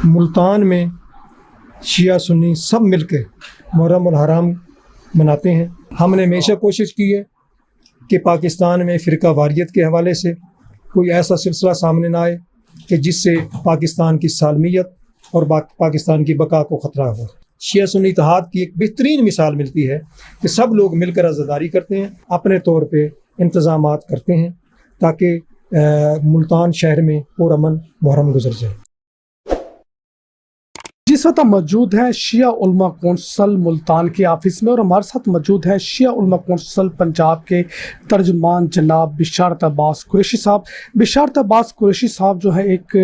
ملتان میں شیعہ سنی سب مل کے محرم الحرام مناتے ہیں۔ ہم نے ہمیشہ کوشش کی ہے کہ پاکستان میں فرقہ واریت کے حوالے سے کوئی ایسا سلسلہ سامنے نہ آئے کہ جس سے پاکستان کی سالمیت اور پاکستان کی بقا کو خطرہ ہو۔ شیعہ سنی اتحاد کی ایک بہترین مثال ملتی ہے کہ سب لوگ مل کر عزاداری کرتے ہیں، اپنے طور پہ انتظامات کرتے ہیں تاکہ ملتان شہر میں پرامن محرم گزر جائے۔ جس وقت موجود ہیں شیعہ علماء کونسل ملتان کے آفس میں، اور ہمارے ساتھ موجود ہیں شیعہ علماء کونسل پنجاب کے ترجمان جناب بشارت عباس قریشی صاحب۔ بشارت عباس قریشی صاحب جو ہے ایک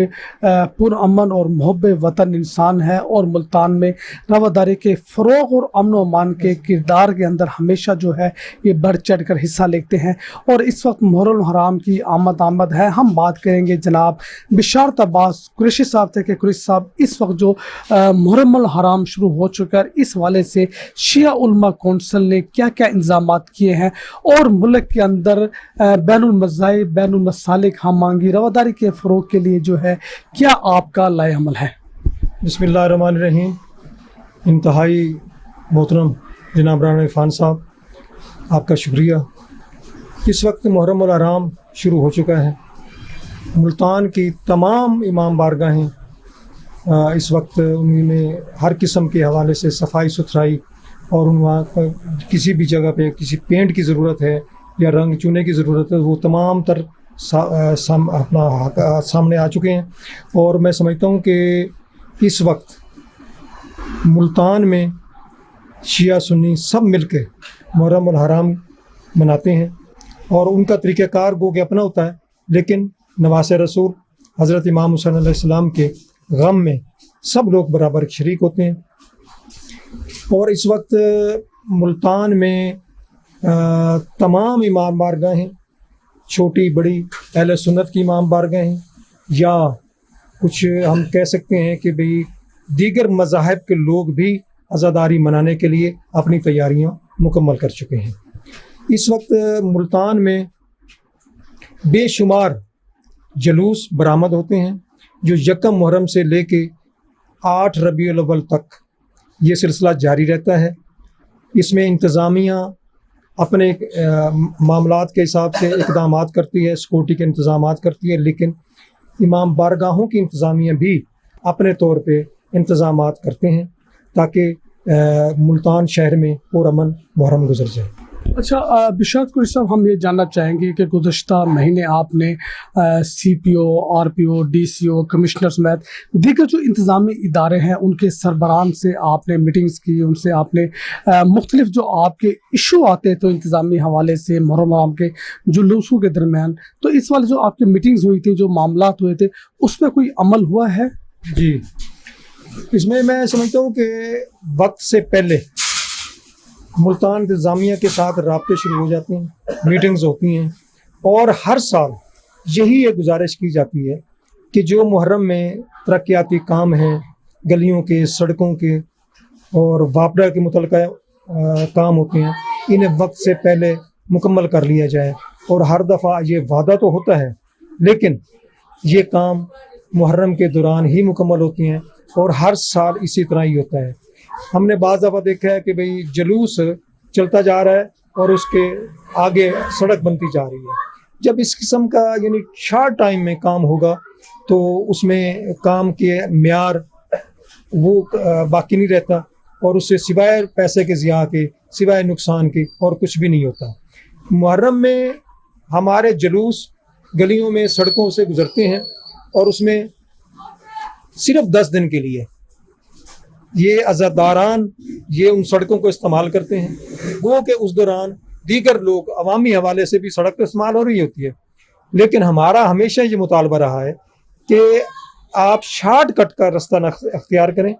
پرامن اور محب وطن انسان ہے، اور ملتان میں رواداری کے فروغ اور امن و امان کے کردار کے اندر ہمیشہ جو ہے یہ بڑھ چڑھ کر حصہ لیتے ہیں، اور اس وقت محرم الحرام کی آمد ہے۔ ہم بات کریں گے جناب بشارت عباس قریشی صاحب سے کہ قریشی صاحب اس وقت جو محرم الحرام شروع ہو چکا ہے، اس حوالے سے شیعہ علماء کونسل نے کیا کیا انتظامات کیے ہیں، اور ملک کے اندر بین المذاہب بین المسالک ہم آہنگی رواداری کے فروغ کے لیے جو ہے کیا آپ کا لائحہ عمل ہے؟ بسم اللہ الرحمن الرحیم۔ انتہائی محترم جناب رانا عرفان صاحب، آپ کا شکریہ۔ اس وقت محرم الحرام شروع ہو چکا ہے۔ ملتان کی تمام امام بارگاہیں اس وقت ان میں ہر قسم کے حوالے سے صفائی ستھرائی، اور وہاں پر کسی بھی جگہ پہ کسی پینٹ کی ضرورت ہے یا رنگ چونے کی ضرورت ہے، وہ تمام تر اپنا سامنے آ چکے ہیں۔ اور میں سمجھتا ہوں کہ اس وقت ملتان میں شیعہ سنی سب مل کے محرم الحرام مناتے ہیں، اور ان کا طریقہ کار گو کہ اپنا ہوتا ہے، لیکن نواس رسول حضرت امام حسین علیہ السلام کے غم میں سب لوگ برابر شریک ہوتے ہیں۔ اور اس وقت ملتان میں تمام امام بارگاہیں، چھوٹی بڑی اہل سنت کی امام بارگاہیں، یا کچھ ہم کہہ سکتے ہیں کہ بھئی دیگر مذاہب کے لوگ بھی عزاداری منانے کے لیے اپنی تیاریاں مکمل کر چکے ہیں۔ اس وقت ملتان میں بے شمار جلوس برآمد ہوتے ہیں جو یکم محرم سے لے کے 8 ربیع الاول تک یہ سلسلہ جاری رہتا ہے۔ اس میں انتظامیہ اپنے معاملات کے حساب سے اقدامات کرتی ہے، سیکورٹی کے انتظامات کرتی ہے، لیکن امام بارگاہوں کی انتظامیہ بھی اپنے طور پہ انتظامات کرتے ہیں تاکہ ملتان شہر میں پرامن محرم گزر جائے۔ اچھا بشارت قریشی صاحب، ہم یہ جاننا چاہیں گے کہ گزشتہ مہینے آپ نے سی پی او، آر پی او، ڈی سی او، کمشنر سمیت دیگر جو انتظامی ادارے ہیں ان کے سربراہان سے آپ نے میٹنگز کی، ان سے آپ نے مختلف جو آپ کے ایشو آتے تو انتظامی حوالے سے محرم الحرام کے جلوسوں کے درمیان، تو اس والے جو آپ کی میٹنگز ہوئی تھیں، جو معاملات ہوئے تھے، اس پہ کوئی عمل ہوا ہے؟ جی، اس میں سمجھتا ہوں کہ وقت سے پہلے ملتان انتظامیہ کے ساتھ رابطے شروع ہو جاتے ہیں، میٹنگز ہوتی ہیں، اور ہر سال یہی ایک گزارش کی جاتی ہے کہ جو محرم میں ترقیاتی کام ہیں، گلیوں کے، سڑکوں کے اور واپڈا کے متعلقہ کام ہوتے ہیں، انہیں وقت سے پہلے مکمل کر لیا جائے۔ اور ہر دفعہ یہ وعدہ تو ہوتا ہے، لیکن یہ کام محرم کے دوران ہی مکمل ہوتے ہیں، اور ہر سال اسی طرح ہی ہوتا ہے۔ ہم نے بعض دفعہ دیکھا ہے کہ بھئی جلوس چلتا جا رہا ہے اور اس کے آگے سڑک بنتی جا رہی ہے۔ جب اس قسم کا یعنی شارٹ ٹائم میں کام ہوگا تو اس میں کام کے معیار وہ باقی نہیں رہتا، اور اس سے سوائے پیسے کے ضیاع کے، سوائے نقصان کے اور کچھ بھی نہیں ہوتا۔ محرم میں ہمارے جلوس گلیوں میں، سڑکوں سے گزرتے ہیں، اور اس میں صرف 10 دن کے لیے یہ عزاداران یہ ان سڑکوں کو استعمال کرتے ہیں، گو کہ اس دوران دیگر لوگ عوامی حوالے سے بھی سڑک کا استعمال ہو رہی ہوتی ہے، لیکن ہمارا ہمیشہ یہ مطالبہ رہا ہے کہ آپ شارٹ کٹ کا رستہ نہ اختیار کریں،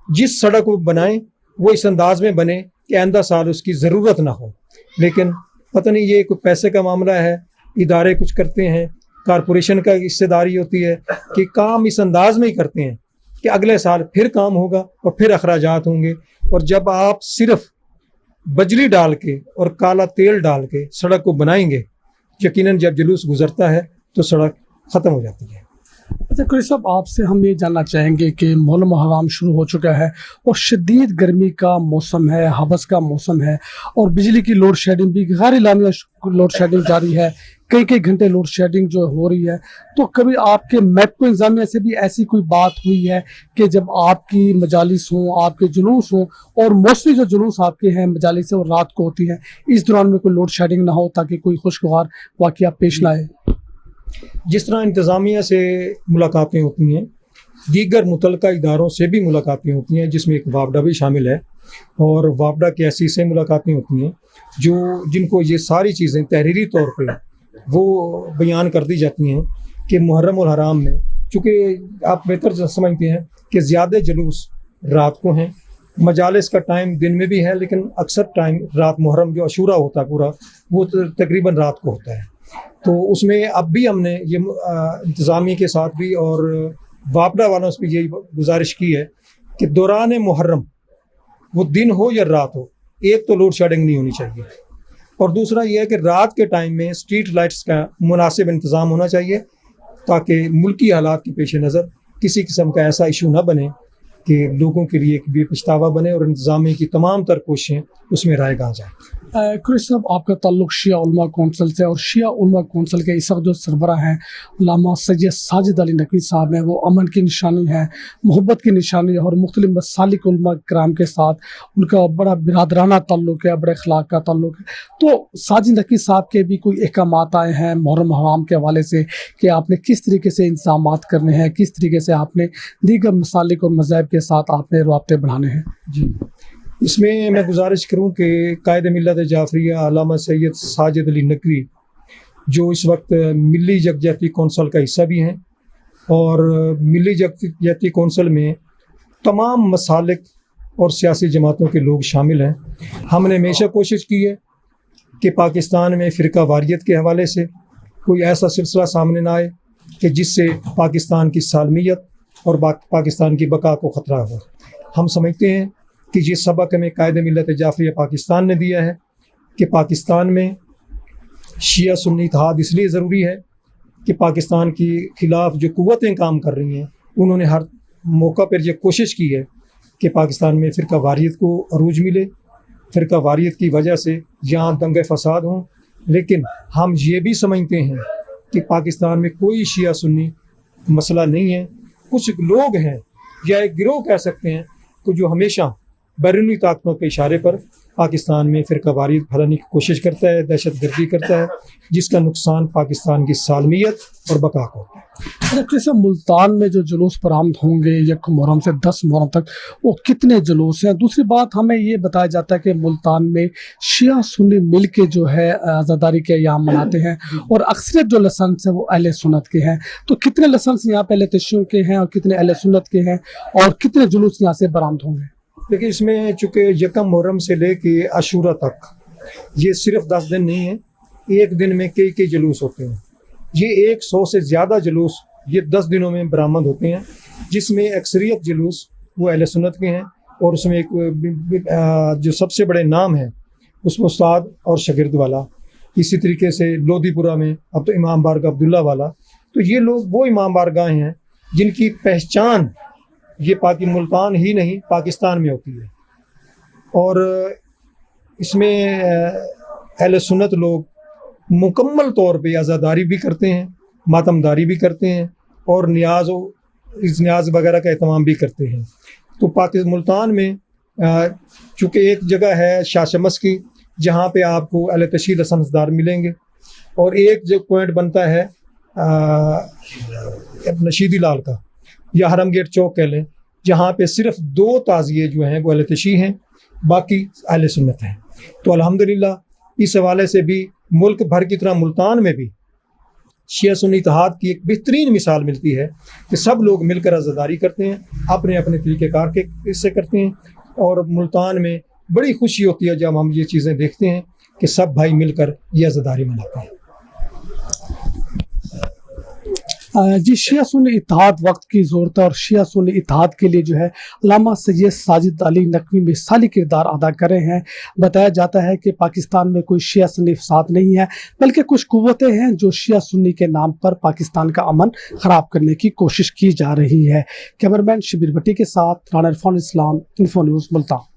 جس سڑک کو بنائیں وہ اس انداز میں بنے کہ آئندہ سال اس کی ضرورت نہ ہو۔ لیکن پتہ نہیں یہ کوئی پیسے کا معاملہ ہے، ادارے کچھ کرتے ہیں، کارپوریشن کا حصہ داری ہوتی ہے کہ کام اس انداز میں ہی کرتے ہیں کہ اگلے سال پھر کام ہوگا اور پھر اخراجات ہوں گے، اور جب آپ صرف بجلی ڈال کے اور کالا تیل ڈال کے سڑک کو بنائیں گے، یقیناً جب جلوس گزرتا ہے تو سڑک ختم ہو جاتی ہے۔ अच्छा कुरैशी साहब, आपसे हम ये जानना चाहेंगे कि मोहर्रम हराम शुरू हो चुका है और शदीद गर्मी का मौसम है, हवस का मौसम है और बिजली की लोड शेडिंग भी गैर इलामिया लोड शेडिंग जारी है, कई कई घंटे लोड शेडिंग जो हो रही है। तो कभी आपके मैपको इंतजामिया से भी ऐसी कोई बात हुई है कि जब आपकी मजालिस हों, आपके जुलूस हों, और मोस्टली जो जुलूस आपके हैं मजालिस से वो रात को होती है, इस दौरान में कोई लोड शेडिंग ना हो ताकि कोई खुशगवार वाक़या पेश ना आए? जिस तरह इंतज़ामिया से मुलाकातें होती हैं, दीगर मुतलका इदारों से भी मुलाकातें होती हैं, जिसमें एक वापडा भी शामिल है, और वापडा की ऐसी से मुलाकातें होती हैं जिनको ये सारी चीज़ें तहरीरी तौर पे वो बयान कर दी जाती हैं कि मुहर्रम और हराम में, चूँकि आप बेहतर समझते हैं कि ज़्यादा जुलूस रात को हैं, मजालिस का टाइम दिन में भी है, लेकिन अक्सर टाइम रात मुहर्रम जो अशूरा होता है पूरा, वो तकरीबन रात को होता है। तो उसमें अब भी हमने ये इंतज़ामी के साथ भी और वापडा वालों से भी यही गुजारिश की है कि दौरान मुहर्रम, वो दिन हो या रात हो, एक तो लोड शेडिंग नहीं होनी चाहिए, और दूसरा ये है कि रात के टाइम में स्ट्रीट लाइट्स का मुनासिब इंतज़ाम होना चाहिए ताकि मुल्की हालात के पेश नज़र किसी किस्म का ऐसा इशू ना बने कि लोगों के लिए भी पछतावा बने और इंतज़ामी की तमाम तर कोशिशें उसमें रायगां जाएँ। कुरैशी साहब, आपका ताल्लुक़ शिया उलमा कौंसल से, और शिया उलमा कौंसल के इस वक्त जो सरबराह हैं अल्लामा सैयद साजिद अली नकवी साहब हैं, वो अमन की निशानी है, मोहब्बत की निशानी है, और मुख्तलिफ मसालिक उलमा कराम के साथ उनका बड़ा बिरादराना ताल्लुक़ है, बड़े अखलाक का ताल्लुक़ है। तो साजिद नकवी साहब के भी कोई अहकामात आए हैं मुहर्रम हराम के हवाले से कि आपने किस तरीके से इंतज़ामात करने हैं, किस तरीके से आपने दीगर मसालिक और मज़ाहिब के साथ आपने राब्ते बढ़ाने हैं? जी, इसमें मैं गुजारिश करूं कि कायद मिल्लत जाफरिया अल्लामा सैयद साजिद अली नकवी, जो इस वक्त मिली यकजहती कौंसल का हिस्सा भी हैं, और मिली यकजहती कौंसल में तमाम मसालिक और सियासी जमातों के लोग शामिल हैं। हमने हमेशा कोशिश की है कि पाकिस्तान में फ़िरका वारियत के हवाले से कोई ऐसा सिलसिला सामने ना आए कि जिससे पाकिस्तान की सालमियत और पाकिस्तान की बका को ख़तरा हो। हम समझते हैं कि ये सबक हमें कायद मिल्लत जाफरिया पाकिस्तान ने दिया है कि पाकिस्तान में शिया सुन्नी इत्तेहाद इसलिए ज़रूरी है कि पाकिस्तान के ख़िलाफ़ जो क़ुव्वतें काम कर रही हैं, उन्होंने हर मौका पर यह कोशिश की है कि पाकिस्तान में फ़िरका वारियत को अरूज मिले, फ़िरका वारियत की वजह से यहाँ दंगे फ़साद हों। लेकिन हम ये भी समझते हैं कि पाकिस्तान में कोई शिया सुन्नी मसला नहीं है। कुछ लोग हैं, या एक गिरोह कह सकते हैं, कि जो हमेशा बैरूनी ताकतों के इशारे पर पाकिस्तान में फ़िरका वारियत फैलाने की कोशिश करता है, दहशत गर्दी करता है, जिसका नुकसान पाकिस्तान की सालमियत और बका को होता है। जैसे मुल्तान में जो जुलूस बरामद होंगे एक मुहर्रम से 10 मुहर्रम तक, वो कितने जुलूस हैं? दूसरी बात, हमें ये बताया जाता है कि मुल्तान में शिया सुन्नी मिल के जो है आज़ादारी के अयाम मनाते हैं, और अक्सरियत जो लाइसेंस है वो अहले सुन्नत के हैं। तो कितने लाइसेंस यहाँ पे अहले तशय्युअ के हैं और कितने अहले सुन्नत के हैं, और कितने जुलूस यहाँ से बरामद होंगे? देखिए, इसमें चूँकि यकम मुहर्रम से लेके अशूरा तक ये सिर्फ 10 दिन नहीं है, एक दिन में कई कई जुलूस होते हैं। ये 100 से ज़्यादा जुलूस ये 10 दिनों में बरामद होते हैं, जिसमें अक्सरियत जुलूस वो अहले सुन्नत के हैं, और उसमें एक जो सबसे बड़े नाम हैं उसमें उस्ताद और शागिर्द वाला। इसी तरीके से लोधीपुरा में अब तो इमाम बारगाह अब्दुल्ला वाला। तो ये लोग वो इमाम बारगाहें हैं जिनकी पहचान ये मुल्तान ही नहीं पाकिस्तान में होती है, और इसमें अहले सुन्नत लोग मुकम्मल तौर पे आज़ादारी भी करते हैं, मातमदारी भी करते हैं, और न्याज वगैरह का एहतमाम भी करते हैं। तो मुल्तान में चूँकि एक जगह है शाह शमस की, जहाँ पे आपको अहले तशय्युअ लाइसेंसदार मिलेंगे, और एक जो पॉइंट बनता है नशीदी लाल का, या हरम गेट चौक कह लें, जहाँ पे सिर्फ 2 ताज़िए जो हैं वो अहले तशय्युअ हैं, बाकी अहले सुन्नत हैं। तो अल्हम्दुलिल्लाह इस हवाले से भी मुल्क भर की तरह मुल्तान में भी शिया सुन्नी इत्तेहाद की एक बेहतरीन मिसाल मिलती है कि सब लोग मिलकर आज़ादारी करते हैं, अपने अपने तरीक़ेकार के इससे करते हैं, और मुल्तान में बड़ी खुशी होती है जब हम ये चीज़ें देखते हैं कि सब भाई मिलकर ये आज़ादारी मनाते हैं। جی شیعہ سنی اتحاد وقت کی ضرورت ہے اور شیعہ سنی اتحاد کے لیے جو ہے علامہ سید ساجد علی نقوی مثالی کردار ادا کر رہے ہیں. بتایا جاتا ہے کہ پاکستان میں کوئی شیعہ سنی فساد نہیں ہے بلکہ کچھ قوتیں ہیں جو شیعہ سنی کے نام پر پاکستان کا امن خراب کرنے کی کوشش کی جا رہی ہے. کیمرمین شبیر بٹی کے ساتھ رانا عرفان اسلام، انفو نیوز، ملتان.